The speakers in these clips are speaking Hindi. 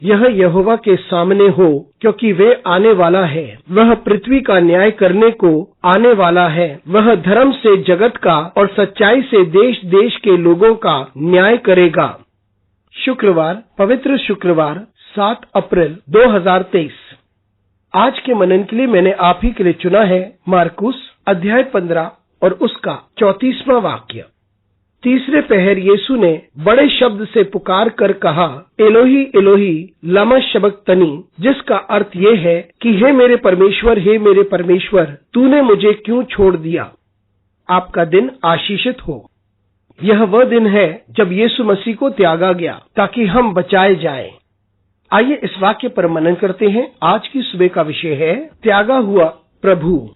यह यहोवा के सामने हो, क्योंकि वे आने वाला है। वह पृथ्वी का न्याय करने को आने वाला है। वह धर्म से जगत का और सच्चाई से देश देश के लोगों का न्याय करेगा। शुक्रवार, पवित्र शुक्रवार 7 अप्रैल 2023। आज के मनन के लिए मैंने आप ही के लिए चुना है मार्कुस अध्याय 15 और उसका 34वां वाक्य। तीसरे पहर यीशु ने बड़े शब्द से पुकार कर कहा, एलोही एलोही लमा शबक्तनी, जिसका अर्थ ये है कि हे मेरे परमेश्वर, तूने मुझे क्यों छोड़ दिया। आपका दिन आशीषित हो। यह वह दिन है जब यीशु मसीह को त्यागा गया ताकि हम बचाए जाएं। आइए इस वाक्य पर मनन करते हैं। आज की सुबह का विषय है त्यागा हुआ प्रभु।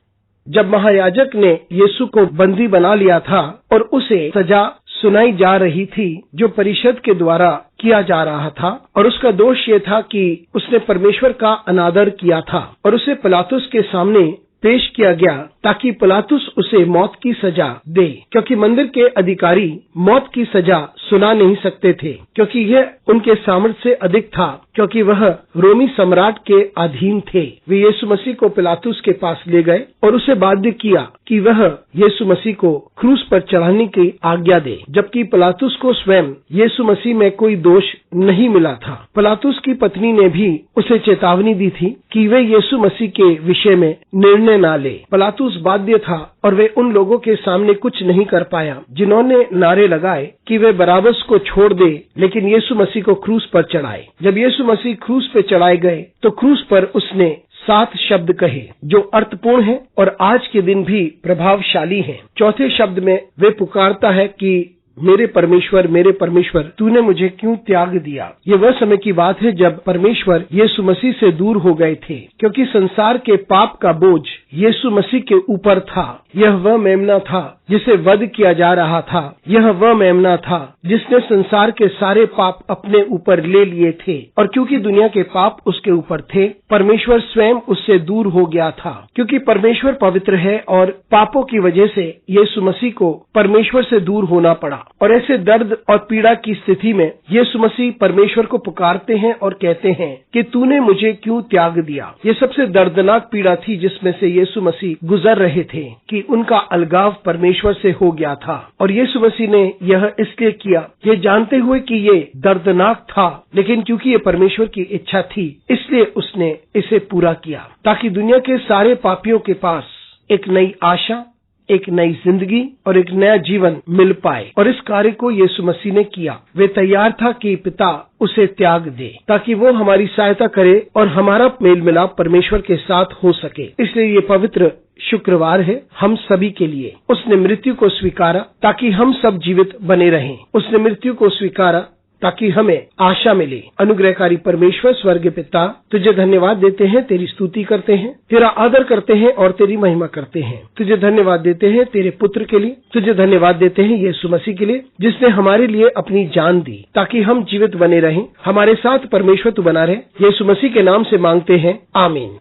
जब महायाजक ने यीशु को बंदी बना लिया था और उसे सजा सुनाई जा रही थी जो परिषद के द्वारा किया जा रहा था, और उसका दोष ये था कि उसने परमेश्वर का अनादर किया था, और उसे पिलातुस के सामने पेश किया गया ताकि पिलातुस उसे मौत की सजा दे, क्योंकि मंदिर के अधिकारी मौत की सजा सुना नहीं सकते थे, क्योंकि यह उनके सामर्थ्य से अधिक था, क्योंकि वह रोमी सम्राट के अधीन थे। वे यीशु मसीह को पिलातुस के पास ले गए और उसे बाध्य किया कि वह यीशु मसीह को क्रूस पर चढ़ाने की आज्ञा दे, जबकि पिलातुस को स्वयं यीशु मसीह में कोई दोष नहीं मिला था। पिलातुस की पत्नी ने भी उसे चेतावनी दी थी कि वे यीशु मसीह के विषय में निर्णय ना ले। पिलातुस बाध्य था और वे उन लोगों के सामने कुछ नहीं कर पाया जिन्होंने नारे लगाए कि वे बराबस को छोड़ दे, लेकिन यीशु मसीह को क्रूस पर चढ़ाए। जब यीशु मसीह क्रूस पर चढ़ाए गए तो क्रूस पर उसने 7 शब्द कहे जो अर्थपूर्ण है और आज के दिन भी प्रभावशाली हैं। चौथे शब्द में वे पुकारता है कि मेरे परमेश्वर, तूने मुझे क्यों त्याग दिया। ये वह समय की बात है जब परमेश्वर यीशु मसीह से दूर हो गए थे, क्योंकि संसार के पाप का बोझ यीशु मसीह के ऊपर था। यह वह मेमना था जिसे वध किया जा रहा था। यह वह मेमना था जिसने संसार के सारे पाप अपने ऊपर ले लिए थे, और क्योंकि दुनिया के पाप उसके ऊपर थे, परमेश्वर स्वयं उससे दूर हो गया था। क्योंकि परमेश्वर पवित्र है और पापों की वजह से यीशु मसीह को परमेश्वर से दूर होना पड़ा, और ऐसे दर्द और पीड़ा की स्थिति में यीशु मसीह परमेश्वर को पुकारते हैं और कहते हैं कि तूने मुझे क्यों त्याग दिया। ये सबसे दर्दनाक पीड़ा थी जिसमें से यीशु मसीह गुजर रहे थे कि उनका अलगाव परमेश्वर से हो गया था, और यीशु मसीह ने यह इसलिए किया, ये जानते हुए कि ये दर्दनाक था, लेकिन क्योंकि ये परमेश्वर की इच्छा थी इसलिए उसने इसे पूरा किया, ताकि दुनिया के सारे पापियों के पास एक नई आशा, एक नई जिंदगी और एक नया जीवन मिल पाए। और इस कार्य को यीशु मसीह ने किया। वे तैयार था कि पिता उसे त्याग दे ताकि वो हमारी सहायता करे और हमारा मेल मिलाप परमेश्वर के साथ हो सके। इसलिए ये पवित्र शुक्रवार है हम सभी के लिए। उसने मृत्यु को स्वीकारा ताकि हम सब जीवित बने रहें। उसने मृत्यु को स्वीकारा ताकि हमें आशा मिले। अनुग्रहकारी परमेश्वर स्वर्गीय पिता, तुझे धन्यवाद देते हैं, तेरी स्तुति करते हैं, तेरा आदर करते हैं और तेरी महिमा करते हैं। तुझे धन्यवाद देते हैं तेरे पुत्र के लिए। तुझे धन्यवाद देते हैं यीशु मसीह के लिए, जिसने हमारे लिए अपनी जान दी ताकि हम जीवित बने रहें। हमारे साथ परमेश्वर तू बना रहे। यीशु मसीह के नाम से मांगते हैं, आमीन।